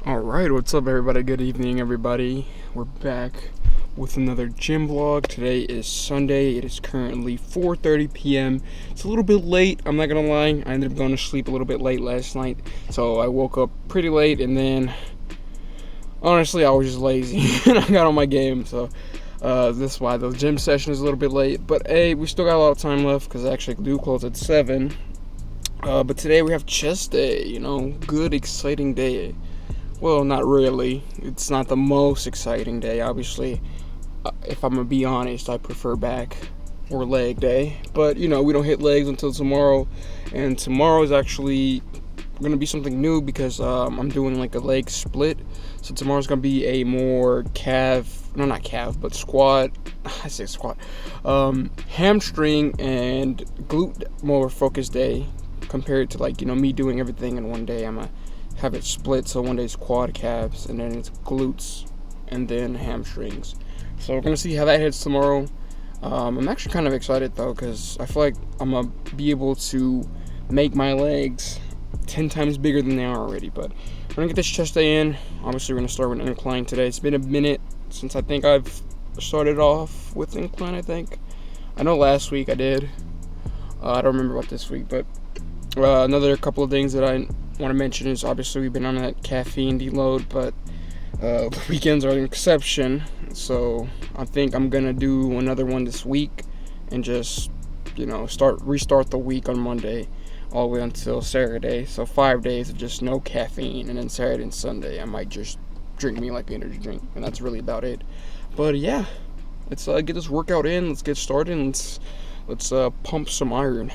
Alright, what's up everybody? Good evening everybody. We're back with another gym vlog. Today is Sunday. It is currently 4:30 p.m. It's a little bit late, I'm not gonna lie. I ended up going to sleep a little bit late last night. So I woke up pretty late and then honestly I was just lazy and I got on my game. So that's why the gym session is a little bit late. But hey, we still got a lot of time left because I actually do close at 7. But today we have chest day, good exciting day. Well, not really. It's not the most exciting day, obviously. If I'm gonna be honest, I prefer back or leg day. But, we don't hit legs until tomorrow. And tomorrow is actually gonna be something new because I'm doing like a leg split. So tomorrow's gonna be a more but squat. I say squat. Hamstring and glute more focused day compared to me doing everything in one day. I'm gonna have it split, so one day's quad calves and then it's glutes and then hamstrings. So we're gonna see how that hits tomorrow. I'm actually kind of excited though because I feel like I'm gonna be able to make my legs 10 times bigger than they are already. But we're gonna get this chest day in. Obviously we're gonna start with an incline today. It's been a minute since I think I've started off with incline. I know last week I did. I don't remember about this week, but another couple of things that I want to mention is obviously we've been on that caffeine deload, but weekends are an exception. So I think I'm gonna do another one this week and just restart the week on Monday all the way until Saturday. So 5 days of just no caffeine, and then Saturday and Sunday I might just drink me like an energy drink, and that's really about it. But yeah, let's get this workout in. Let's get started and let's pump some iron.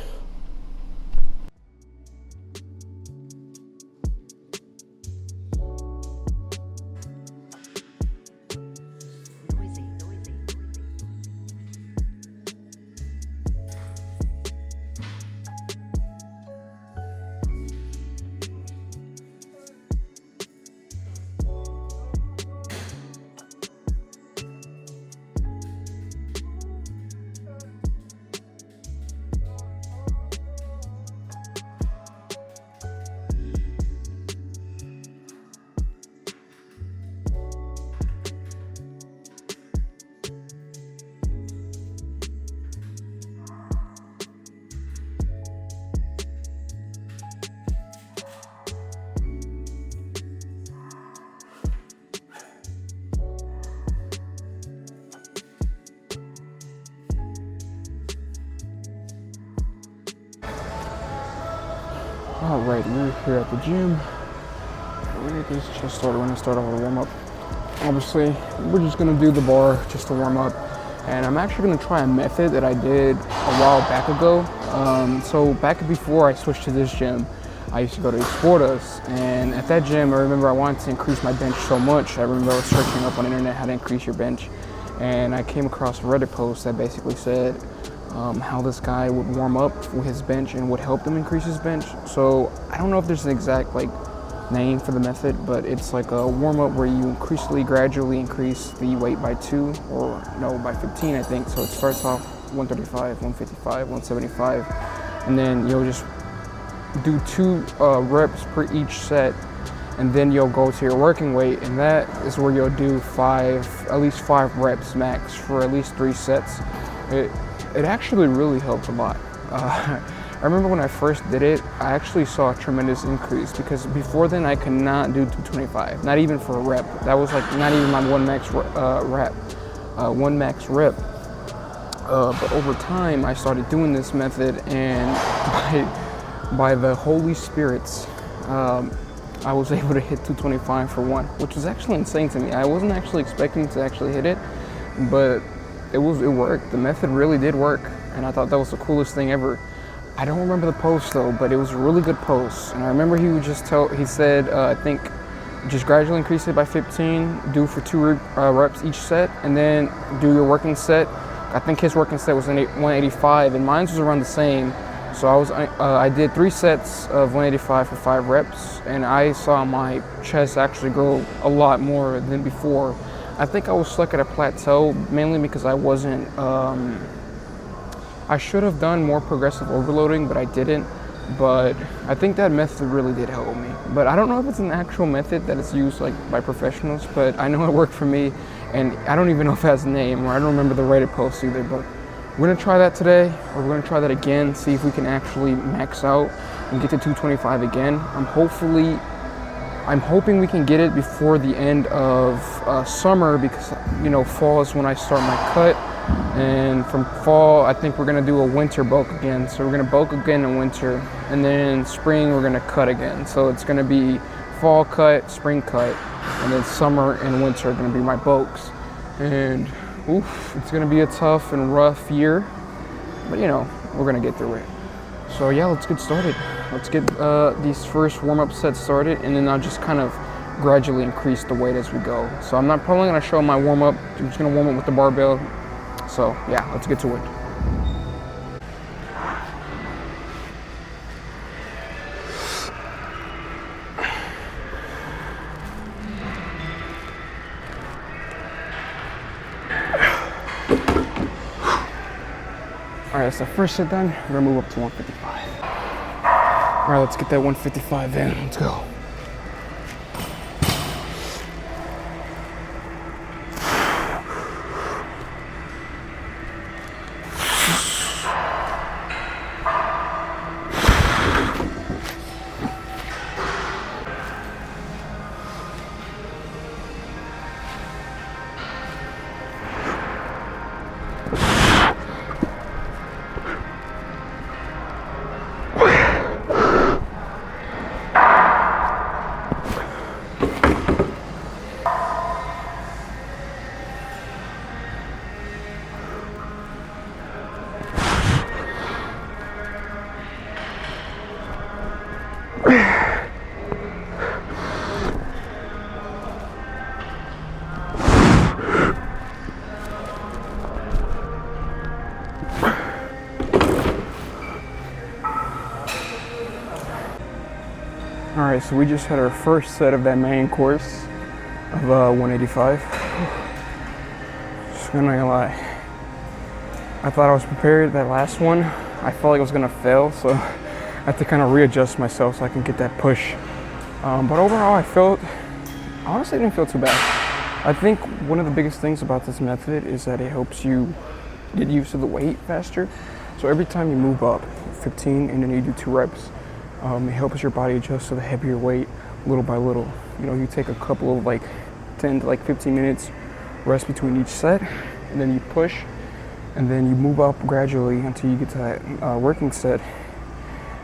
Alright, we're here at the gym. We're gonna get this chest started. We're gonna start off with a warm up. Obviously, we're just gonna do the bar just to warm up. And I'm actually gonna try a method that I did a while back ago. So back before I switched to this gym, I used to go to Sportas, and at that gym, I remember I wanted to increase my bench so much. I remember I was searching up on the internet how to increase your bench, and I came across a Reddit post that basically said how this guy would warm up with his bench and would help them increase his bench. So I don't know if there's an exact name for the method, but it's like a warm up where you gradually increase the weight by 2 or no, by 15 I think. So it starts off 135, 155, 175, and then you'll just do 2 reps per each set, and then you'll go to your working weight, and that is where you'll do at least 5 reps max for at least 3 sets. It actually really helped a lot. I remember when I first did it, I actually saw a tremendous increase because before then I could not do 225, not even for a rep. That was not even my one max rep. But over time I started doing this method, and by the Holy Spirits, I was able to hit 225 for one, which was actually insane to me. I wasn't actually expecting to actually hit it, but it worked. The method really did work, and I thought that was the coolest thing ever. I don't remember the post though, but it was a really good post. And I remember he said, I think just gradually increase it by 15, do for 2 reps each set, and then do your working set. I think his working set was 185, and mine was around the same. So I did 3 sets of 185 for 5 reps, and I saw my chest actually grow a lot more than before. I think I was stuck at a plateau, mainly because I wasn't, I should have done more progressive overloading, but I didn't. but I think that method really did help me. But I don't know if it's an actual method that is used like by professionals, but I know it worked for me, and I don't even know if it has a name, or I don't remember the Reddit post either. But we're gonna try that today, or we're gonna try that again, see if we can actually max out and get to 225 again. I'm hoping we can get it before the end of summer, because fall is when I start my cut, and from fall I think we're gonna do a winter bulk again. So we're gonna bulk again in winter, and then spring we're gonna cut again. So it's gonna be fall cut, spring cut, and then summer and winter are gonna be my bulks. And it's gonna be a tough and rough year, but we're gonna get through it. So yeah, let's get started. Let's get these first warm-up sets started, and then I'll just kind of gradually increase the weight as we go. So I'm not probably gonna show my warm-up. I'm just gonna warm up with the barbell. So yeah, let's get to it. All right, that's the first set done. We're gonna move up to 155. All right, let's get that 155 in. Let's go. All right, so we just had our first set of that main course of 185. Just gonna lie, I thought I was prepared. That last one, I felt like I was gonna fail, so I had to kind of readjust myself so I can get that push. But overall, I honestly didn't feel too bad. I think one of the biggest things about this method is that it helps you get used to the weight faster. So every time you move up 15 and then you do 2 reps, it helps your body adjust to the heavier weight little by little. You take a couple of 10 to 15 minutes rest between each set, and then you push, and then you move up gradually until you get to that working set,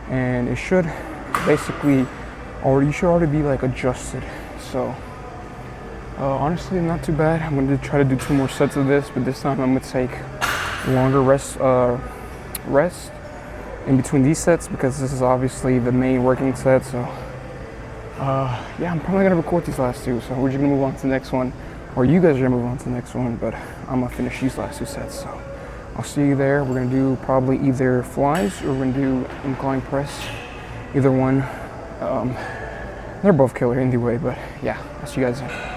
and it should basically you should already be adjusted. So honestly, not too bad. I'm going to try to do 2 more sets of this, but this time I'm going to take longer rest in between these sets, because this is obviously the main working set. So yeah, I'm probably gonna record these last 2, so we're just gonna move on to the next one, or you guys are gonna move on to the next one, but I'm gonna finish these last 2 sets. So I'll see you there. We're gonna do probably either flies or we're gonna do incline press, either one. They're both killer anyway, but yeah, I'll see you guys there.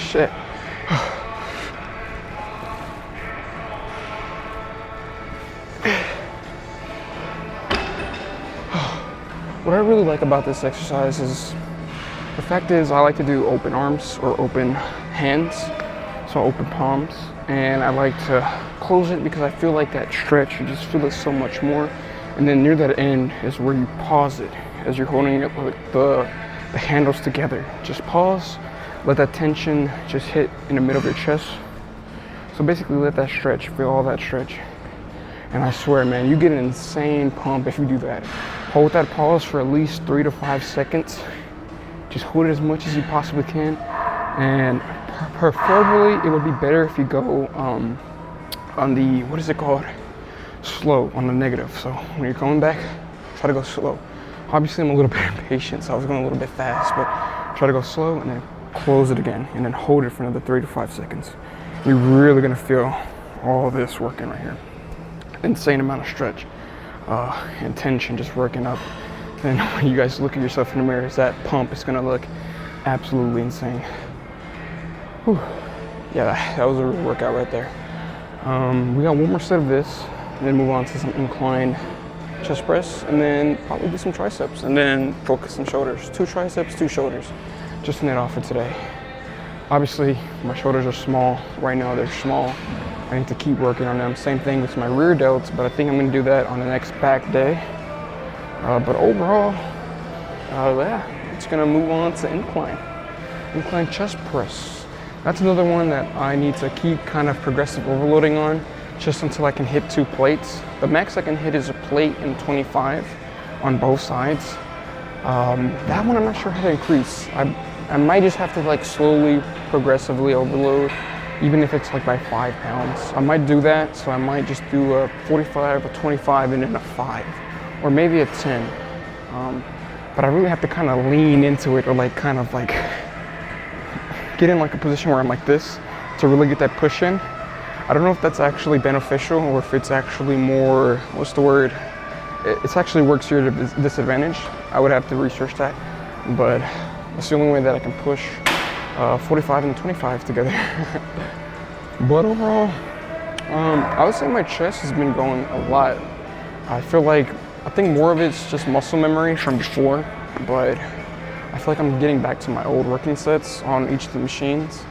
Shit. What I really like about this exercise is the fact is I like to do open arms or open hands, so open palms, and I like to close it because I feel like that stretch, you just feel it so much more. And then near that end is where you pause it as you're holding it, like the handles together. Just pause, let that tension just hit in the middle of your chest. So basically let that stretch, feel all that stretch. And I swear, man, you get an insane pump if you do that. Hold that pause for at least 3 to 5 seconds. Just hold it as much as you possibly can. And preferably, it would be better if you go on the, what is it called? Slow, on the negative. So when you're going back, try to go slow. Obviously, I'm a little bit impatient, so I was going a little bit fast, but try to go slow and then close it again and then hold it for another 3 to 5 seconds. You're really gonna feel all this working right here. Insane amount of stretch and tension just working up. And when you guys look at yourself in the mirror, that pump is gonna look absolutely insane. Whew. Yeah, that was a real workout right there. We got one more set of this, and then move on to some incline chest press, and then probably do some triceps, and then focus on shoulders. 2 triceps, 2 shoulders. Just in it off for today. Obviously, my shoulders are small. Right now, they're small. I need to keep working on them. Same thing with my rear delts, but I think I'm gonna do that on the next back day. But overall, yeah, it's gonna move on to incline chest press. That's another one that I need to keep kind of progressive overloading on, just until I can hit 2 plates. The max I can hit is a plate and 25 on both sides. That one I'm not sure how to increase. I might just have to like slowly, progressively overload, even if it's like by 5 pounds. I might do that, so I might just do a 45, a 25, and then a 5, or maybe a 10. But I really have to kind of lean into it, or like kind of like get in like a position where I'm like this to really get that push in. I don't know if that's actually beneficial or if it's actually more, what's the word? It actually works to your disadvantage. I would have to research that, but that's the only way that I can push 45 and 25 together. But overall, I would say my chest has been going a lot. I think more of it's just muscle memory from before, but I feel like I'm getting back to my old working sets on each of the machines.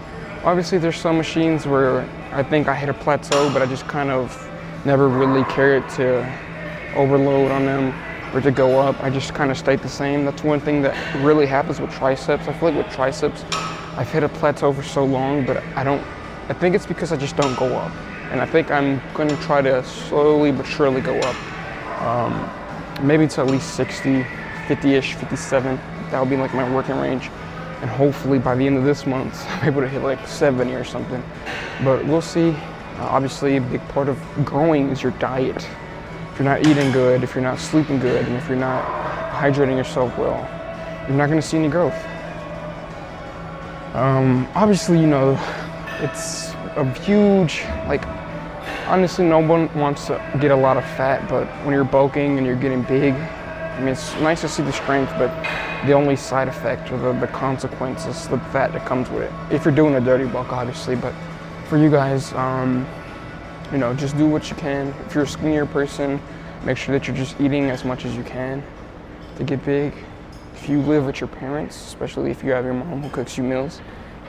Obviously, there's some machines where I think I hit a plateau, but I just kind of never really cared to overload on them or to go up. I just kind of stayed the same. That's one thing that really happens with triceps. I feel like with triceps, I've hit a plateau for so long, but I think it's because I just don't go up. And I think I'm going to try to slowly but surely go up. Maybe to at least 60, 50-ish, 57. That would be like my working range. And hopefully by the end of this month, I'm able to hit like 70 or something. But we'll see. Obviously, a big part of growing is your diet. If you're not eating good, if you're not sleeping good, and if you're not hydrating yourself well, you're not going to see any growth. Obviously, you know, it's a huge, like, honestly, no one wants to get a lot of fat, but when you're bulking and you're getting big, I mean, it's nice to see the strength, but the only side effect or the consequence is the fat that comes with it. If you're doing a dirty bulk, obviously, but for you guys, you know, just do what you can. If you're a skinnier person, make sure that you're just eating as much as you can to get big. If you live with your parents, especially if you have your mom who cooks you meals,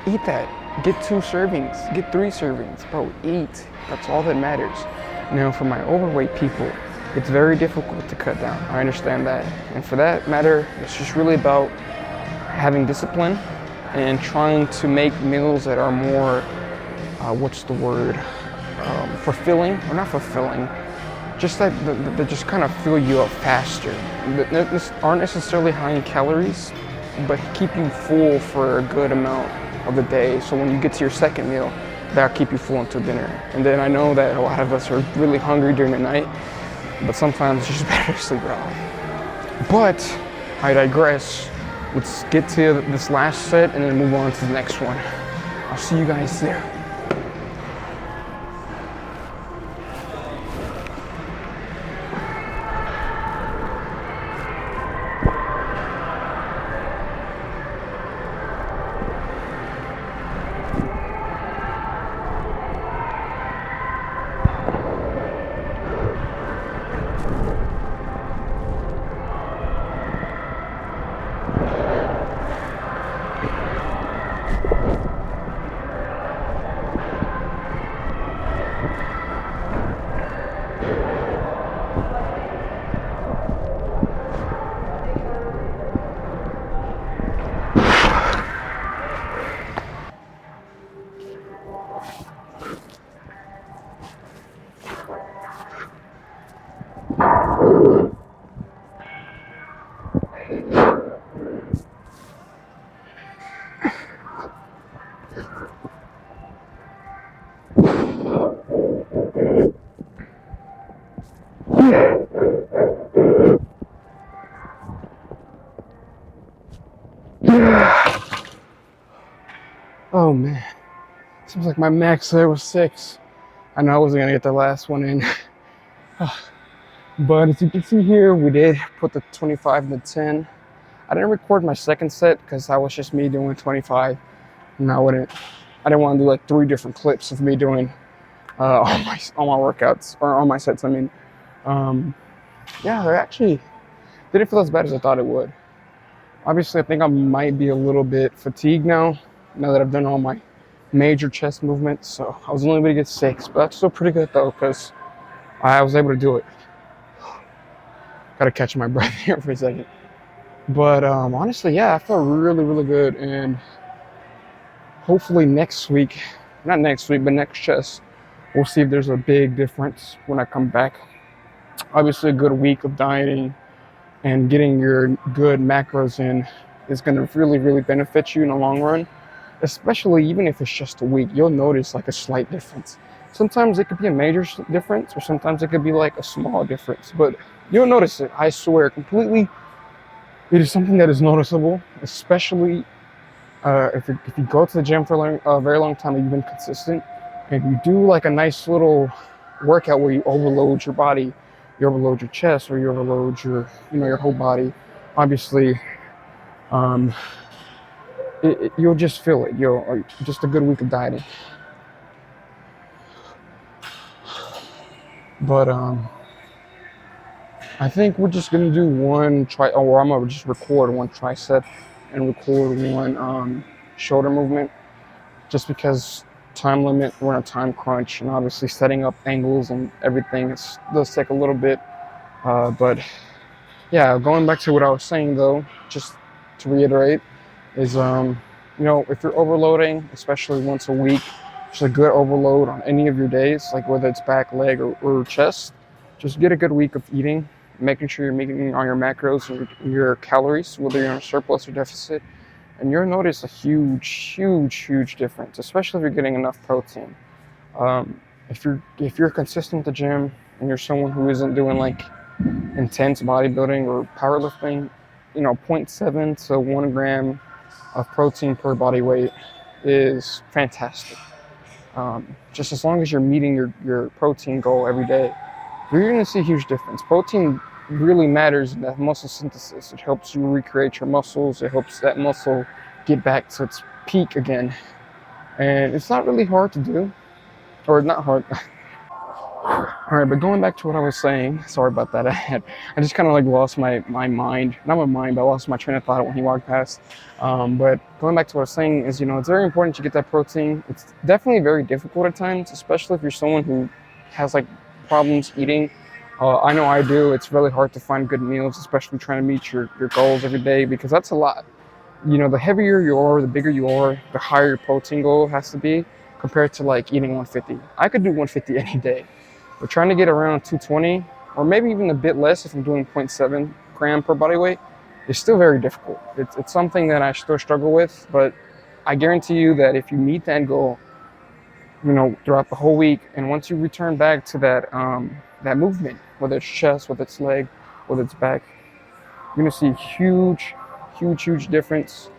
eat that. Get 2 servings, get 3 servings, bro, eat. That's all that matters. Now, for my overweight people, it's very difficult to cut down. I understand that. And for that matter, it's just really about having discipline and trying to make meals that are more, what's the word? Fulfilling, or not fulfilling, just that just kind of fill you up faster. That aren't necessarily high in calories, but keep you full for a good amount of the day. So when you get to your second meal, that'll keep you full until dinner. And then I know that a lot of us are really hungry during the night, but sometimes it's just better to sleep it off. But I digress. Let's get to this last set and then move on to the next one. I'll see you guys there. Oh man, seems like my max there was 6. I know I wasn't gonna get the last one in. But as you can see here, we did put the 25 and the 10. I didn't record my second set because that was just me doing 25. And I didn't want to do like 3 different clips of me doing all my workouts, or all my sets. I mean, yeah, they actually didn't feel as bad as I thought it would. Obviously, I think I might be a little bit fatigued now that I've done all my major chest movements. So I was only able to get 6, but that's still pretty good though, because I was able to do it. Gotta catch my breath here for a second. But honestly, yeah, I felt really, really good. And hopefully next week, not next week, but next chest, we'll see if there's a big difference when I come back. Obviously, a good week of dieting and getting your good macros in is going to really, really benefit you in the long run. Especially even if it's just a week, you'll notice like a slight difference. Sometimes it could be a major difference, or sometimes it could be like a small difference, but you'll notice it. I swear, completely. It is something that is noticeable, especially if you go to the gym for a very long time and you've been consistent, and you do like a nice little workout where you overload your body, you overload your chest, or you overload your whole body. Obviously, you'll just feel it. Just a good week of dieting. But I think we're just gonna do I'm gonna just record one tricep and record one shoulder movement, just because time limit, we're on a time crunch, and obviously setting up angles and everything does take a little bit. But yeah, going back to what I was saying though, just to reiterate, is if you're overloading, especially once a week, just a good overload on any of your days, like whether it's back, leg, or chest. Just get a good week of eating, making sure you're meeting all your macros and your calories, whether you're in a surplus or deficit, and you'll notice a huge difference, especially if you're getting enough protein. If you're consistent at the gym and you're someone who isn't doing like intense bodybuilding or powerlifting, 0.7 to 1 gram of protein per body weight is fantastic. Just as long as you're meeting your protein goal every day, you're going to see a huge difference. Protein really matters in that muscle synthesis. It helps you recreate your muscles. It helps that muscle get back to its peak again. And it's not really hard to do, or not hard. All right, but going back to what I was saying, sorry about that. I just kind of like lost my mind, not my mind, but I lost my train of thought when he walked past. But going back to what I was saying is, it's very important to get that protein. It's definitely very difficult at times, especially if you're someone who has like problems eating. I know I do. It's really hard to find good meals, especially trying to meet your goals every day, because that's a lot. The heavier you are, the bigger you are, the higher your protein goal has to be compared to like eating 150. I could do 150 any day. But trying to get around 220, or maybe even a bit less if I'm doing 0.7 gram per body weight, is still very difficult. It's something that I still struggle with, but I guarantee you that if you meet that goal, throughout the whole week, and once you return back to that movement, whether it's chest, whether it's leg, whether it's back, you're gonna see a huge difference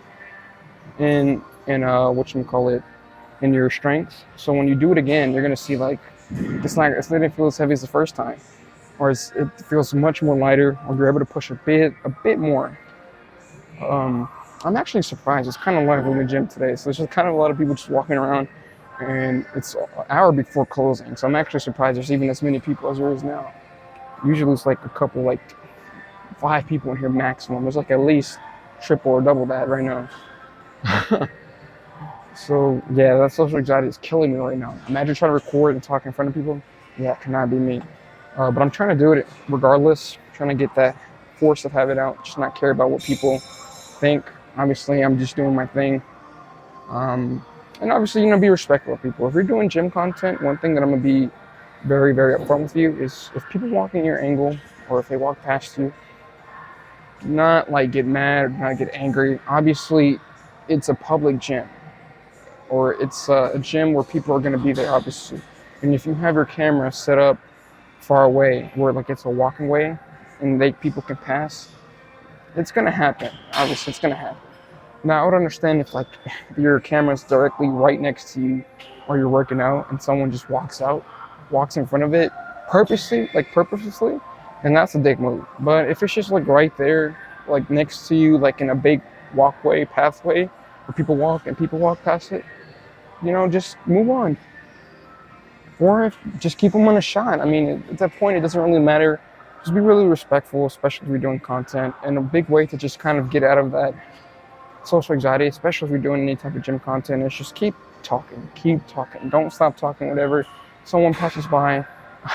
in in your strength. So when you do it again, you're gonna see like it's not gonna feel as heavy as the first time, or it feels much more lighter, or you're able to push a bit more. I'm actually surprised. It's kind of lively in the gym today, so there's just kind of a lot of people just walking around, and it's an hour before closing. So I'm actually surprised there's even as many people as there is now. Usually it's like a couple, like 5 people in here maximum. There's like at least triple or double that right now. So yeah, that social anxiety is killing me right now. Imagine trying to record and talk in front of people. Yeah, it cannot be me. But I'm trying to do it regardless. Trying to get that force of habit out. Just not care about what people think. Obviously, I'm just doing my thing. And obviously, be respectful of people. If you're doing gym content, one thing that I'm gonna be very, very upfront with you is if people walk in your angle, or if they walk past you, do not like get mad or do not get angry. Obviously, it's a public gym, or it's a gym where people are going to be there, obviously. And if you have your camera set up far away, where like it's a walking way, and people can pass, it's going to happen. Obviously, it's going to happen. Now I would understand if like your camera's directly right next to you or you're working out and someone just walks in front of it purposely, and that's a dick move. But if it's just like right there, like next to you, like in a big pathway where people walk past it, just move on. Or if just keep them on a shot. I mean, at that point, it doesn't really matter. Just be really respectful, especially if you're doing content. And a big way to just kind of get out of that social anxiety, especially if you're doing any type of gym content, is just keep talking. Don't stop talking. Whatever someone passes by,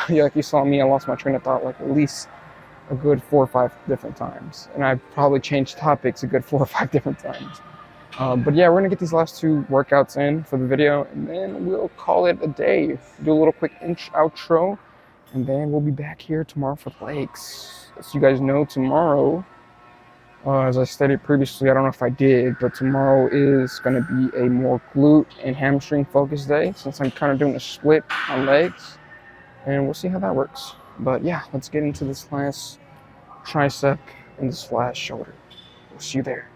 like you saw me, I lost my train of thought like at least a good 4 or 5 different times, and I probably changed topics a good 4 or 5 different times. But yeah, we're gonna get these last 2 workouts in for the video, and then we'll call it a day. Do a little quick outro, and then we'll be back here tomorrow for legs. As you guys know, tomorrow, as I stated previously, I don't know if I did, but tomorrow is going to be a more glute and hamstring focused day, since I'm kind of doing a split on legs, and we'll see how that works. But yeah, let's get into this last tricep and this last shoulder. We'll see you there.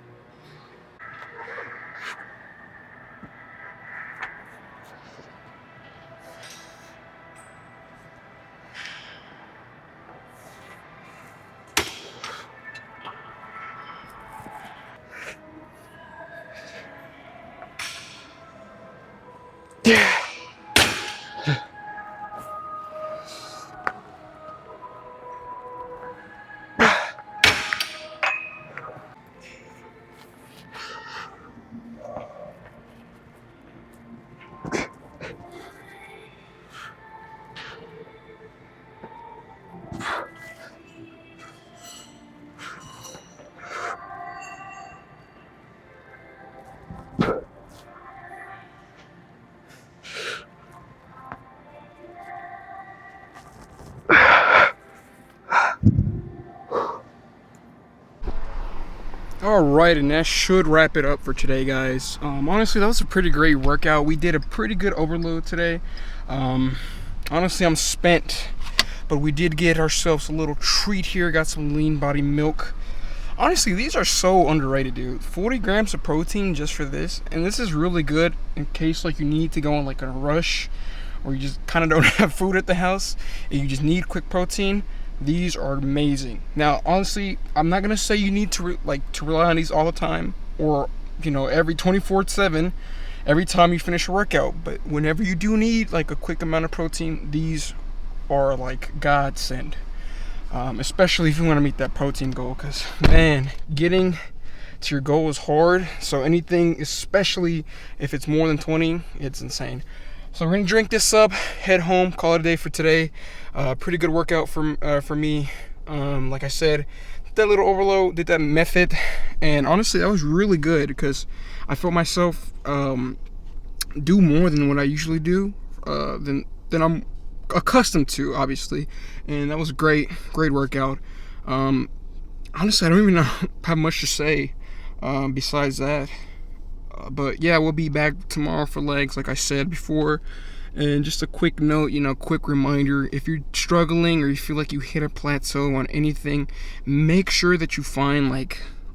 All right, and that should wrap it up for today, guys. Honestly, that was a pretty great workout. We did a pretty good overload today. Honestly, I'm spent, but we did get ourselves a little treat here. Got some lean body milk. Honestly, these are so underrated, dude. 40 grams of protein just for this, and this is really good in case like you need to go on like a rush, or you just kind of don't have food at the house and you just need quick protein. These are amazing. Now, honestly, I'm not gonna say you need to rely on these all the time, or every 24/7, every time you finish a workout. But whenever you do need like a quick amount of protein, these are like godsend. Especially if you want to meet that protein goal, because man, getting to your goal is hard. So anything, especially if it's more than 20, it's insane. So we're gonna drink this up, head home, call it a day for today. Pretty good workout for me. Like I said, did that little overload, did that method, and honestly, that was really good because I felt myself do more than what I usually do, than I'm accustomed to, obviously, and that was great workout. Honestly, I don't even have much to say besides that. But yeah, we'll be back tomorrow for legs, like I said before. And just a quick note, quick reminder, if you're struggling or you feel like you hit a plateau on anything, make sure that you find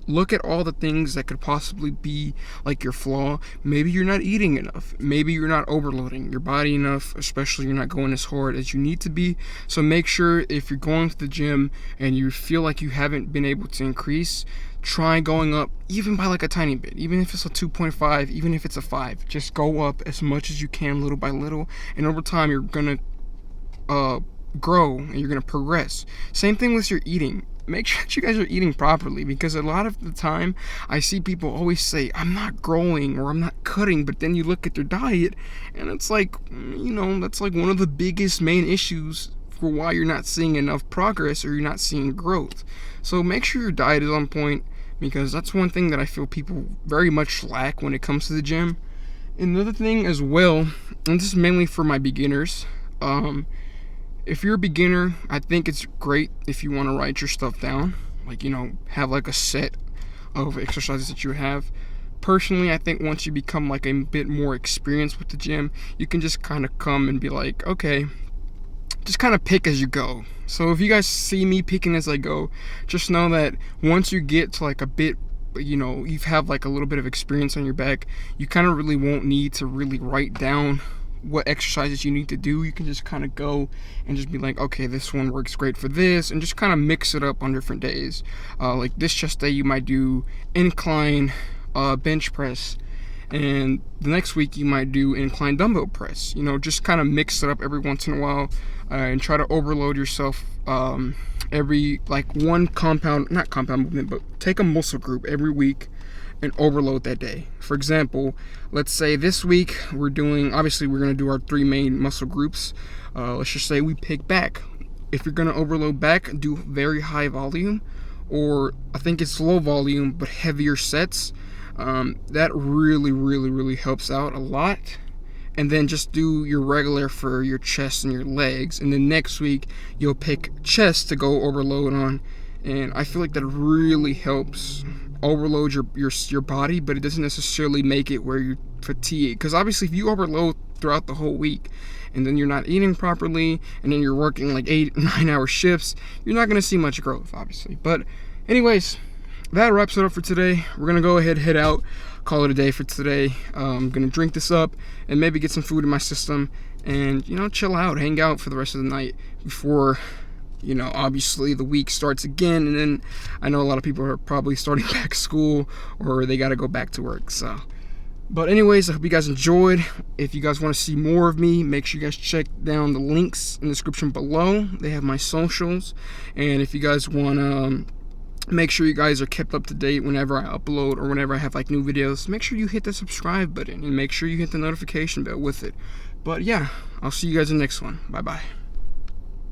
look at all the things that could possibly be like your flaw. Maybe you're not eating enough. Maybe you're not overloading your body enough, especially you're not going as hard as you need to be. So make sure if you're going to the gym and you feel like you haven't been able to increase, try going up even by like a tiny bit, even if it's a 2.5, even if it's a 5. Just go up as much as you can, little by little, and over time you're gonna grow and you're gonna progress. Same thing with your eating. Make sure that you guys are eating properly, because a lot of the time I see people always say I'm not growing or I'm not cutting, but then you look at their diet and it's like, that's like one of the biggest main issues for why you're not seeing enough progress or you're not seeing growth. So make sure your diet is on point, because that's one thing that I feel people very much lack when it comes to the gym. Another thing as well, and this is mainly for my beginners, if you're a beginner, I think it's great if you want to write your stuff down, have like a set of exercises that you have. Personally, I think once you become like a bit more experienced with the gym, you can just kind of come and be like, okay, just kind of pick as you go. So if you guys see me picking as I go, just know that once you get to like a bit you know, you have like a little bit of experience on your back, you kind of really won't need to really write down what exercises you need to do. You can just kind of go and just be like, okay, this one works great for this, and just kind of mix it up on different days. Like this chest day, you might do incline bench press, and the next week you might do incline dumbbell press. You know, just kind of mix it up every once in a while, and try to overload yourself every, like, one not compound movement, but take a muscle group every week and overload that day. For example, let's say this week we're going to do our 3 main muscle groups. Let's just say we pick back. If you're going to overload back, do very high volume, or I think it's low volume but heavier sets. That really helps out a lot. And then just do your regular for your chest and your legs, and then next week you'll pick chest to go overload on. And I feel like that really helps overload your body, but it doesn't necessarily make it where you're fatigued. Because obviously if you overload throughout the whole week and then you're not eating properly and then you're working like 8-9 hour shifts, you're not going to see much growth, obviously. But anyways, that wraps it up for today. We're going to go ahead, head out, call it a day for today. I'm going to drink this up and maybe get some food in my system and, you know, chill out, hang out for the rest of the night before, you know, obviously the week starts again. And then I know a lot of people are probably starting back school or they got to go back to work. So, but anyways, I hope you guys enjoyed. If you guys want to see more of me, make sure you guys check down the links in the description below. They have my socials. And if you guys want to make sure you guys are kept up to date whenever I upload or whenever I have like new videos, make sure you hit the subscribe button and make sure you hit the notification bell with it. But yeah, I'll see you guys in the next one. Bye bye.